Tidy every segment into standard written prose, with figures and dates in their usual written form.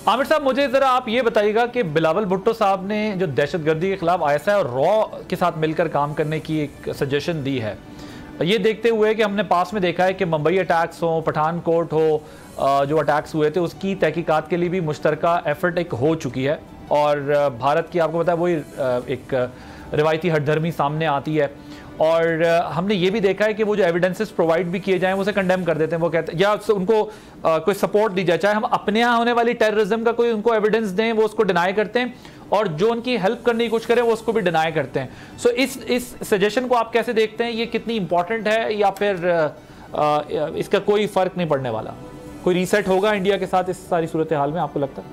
आमिर साहब, मुझे ज़रा आप ये बताइएगा कि बिलावल भुट्टो साहब ने जो दहशतगर्दी के खिलाफ आईएसआई और रॉ के साथ मिलकर काम करने की एक सजेशन दी है, ये देखते हुए कि हमने पास में देखा है कि मुंबई अटैक्स हो, पठानकोट हो, जो अटैक्स हुए थे उसकी तहकीकात के लिए भी मुश्तरका एफर्ट एक हो चुकी है और भारत की आपको पता है वही एक रिवायती हठधर्मी सामने आती है और हमने ये भी देखा है कि वो जो एविडेंसेस प्रोवाइड भी किए जाएं वो उसे कंडेम कर देते हैं। वो कहते हैं या उनको कोई सपोर्ट दी जाए, चाहे हम अपने यहाँ होने वाली टेररिज्म का कोई उनको एविडेंस दें वो उसको डिनाई करते हैं और जो उनकी हेल्प करने की कोशिश करें वो उसको भी डिनाई करते हैं। सो इस सजेशन को आप कैसे देखते हैं? ये कितनी इंपॉर्टेंट है या फिर इसका कोई फर्क नहीं पड़ने वाला? कोई रीसेट होगा इंडिया के साथ इस सारी सूरत हाल में, आपको लगता है?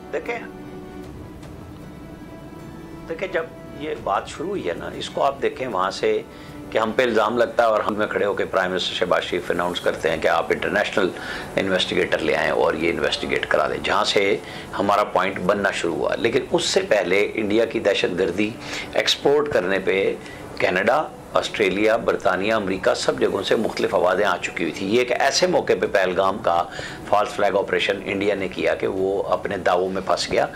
देखिए जब ये बात शुरू हुई है ना, इसको आप देखें वहाँ से कि हम पे इल्ज़ाम लगता है और हम में खड़े होकर प्राइम मिनिस्टर शहबाज शरीफ अनाउंस करते हैं कि आप इंटरनेशनल इन्वेस्टिगेटर ले आएँ और ये इन्वेस्टिगेट करा दें, जहाँ से हमारा पॉइंट बनना शुरू हुआ। लेकिन उससे पहले इंडिया की दहशतगर्दी एक्सपोर्ट करने पे कनाडा, ऑस्ट्रेलिया, बरतानिया, अमेरिका सब जगहों से मुख्तलिफ आवाज़ें आ चुकी हुई थी। ये एक ऐसे मौके पे पहलगाम का फॉल्स फ्लैग ऑपरेशन इंडिया ने किया कि वो अपने दावों में फंस गया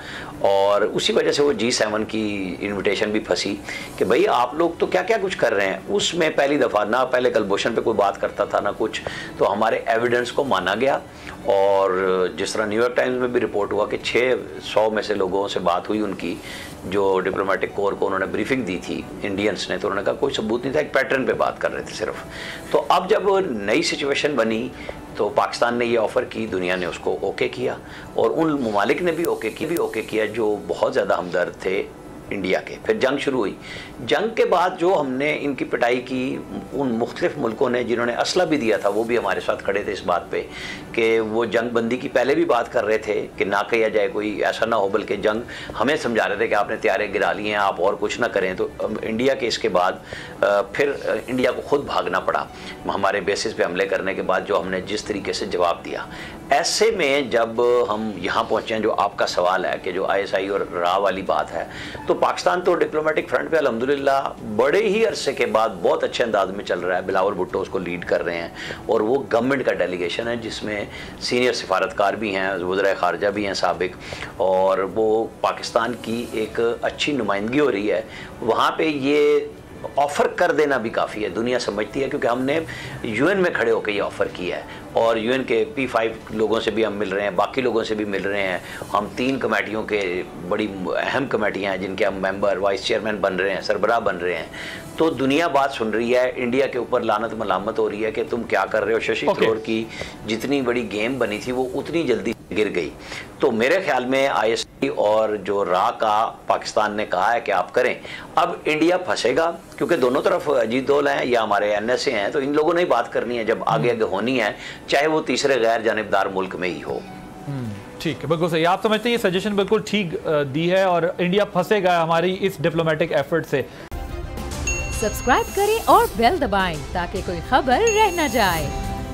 और उसी वजह से वो G7 की इनविटेशन भी फंसी कि भाई आप लोग तो क्या क्या कुछ कर रहे हैं। उसमें पहली दफ़ा ना पहले कलभूषण पे कोई बात करता था ना कुछ, तो हमारे एविडेंस को माना गया और जिस तरह न्यूयॉर्क टाइम्स में भी रिपोर्ट हुआ कि 600 में से लोगों से बात हुई उनकी, जो डिप्लोमेटिक कोर को उन्होंने ब्रीफिंग दी थी इंडियंस ने, तो उन्होंने कहा कोई सबूत नहीं था, एक पैटर्न पे बात कर रहे थे सिर्फ। तो अब जब नई सिचुएशन बनी तो पाकिस्तान ने ये ऑफ़र की, दुनिया ने उसको ओके किया और उन ममालिक ने भी ओके किया जो बहुत ज़्यादा हमदर्द थे इंडिया के। फिर जंग शुरू हुई। जंग के बाद जो हमने इनकी पिटाई की, उन मुख्तलिफ मुल्कों ने जिन्होंने असला भी दिया था वो भी हमारे साथ खड़े थे इस बात पे कि वो जंग बंदी की पहले भी बात कर रहे थे कि ना किया जाए, कोई ऐसा ना हो, बल्कि जंग हमें समझा रहे थे कि आपने तैयारे गिरा लिए हैं, आप और कुछ ना करें। तो इंडिया के इसके बाद फिर इंडिया को खुद भागना पड़ा हमारे बेसिस पे हमले करने के बाद, जो हमने जिस तरीके से जवाब दिया। ऐसे में जब हम यहाँ पहुँचे हैं, जो आपका सवाल है कि जो ISI और रॉ वाली बात है, तो पाकिस्तान तो डिप्लोमेटिक फ्रंट पे अल्हम्दुलिल्लाह बड़े ही अरसे के बाद बहुत अच्छे अंदाज में चल रहा है। बिलावल भुट्टो उसको लीड कर रहे हैं और वो गवर्नमेंट का डेलीगेशन है जिसमें सीनियर सिफारतकार भी हैं, वज़ीर ख़ारजा भी हैं साबिक, और वो पाकिस्तान की एक अच्छी नुमाइंदगी हो रही है वहाँ पे। ये ऑफ़र कर देना भी काफ़ी है, दुनिया समझती है, क्योंकि हमने UN में खड़े होकर ये ऑफ़र किया है और UN के P5 लोगों से भी हम मिल रहे हैं, बाकी लोगों से भी मिल रहे हैं। हम 3 कमेटियों के बड़ी अहम कमेटियां हैं जिनके हम मेंबर, वाइस चेयरमैन बन रहे हैं, सरबराह बन रहे हैं। तो दुनिया बात सुन रही है, इंडिया के ऊपर लानत मलामत हो रही है कि तुम क्या कर रहे हो। शशि थरूर की जितनी बड़ी गेम बनी थी वो उतनी जल्दी गिर गई। तो मेरे ख्याल में ISI और जो रॉ का पाकिस्तान ने कहा है कि आप करें, अब इंडिया फंसेगा क्योंकि दोनों तरफ अजीत दोल हैं या हमारे NSA हैं, तो इन लोगों ने ही बात करनी है जब आगे आगे होनी है, चाहे वो तीसरे गैर जानिबदार मुल्क में ही हो। ठीक है, बिल्कुल सही। आप समझते हैं ये सजेशन बिल्कुल ठीक दी है और इंडिया फंसेगा हमारी इस डिप्लोमेटिक एफर्ट से। सब्सक्राइब करें और बेल दबाएं ताकि कोई खबर रह न जाए।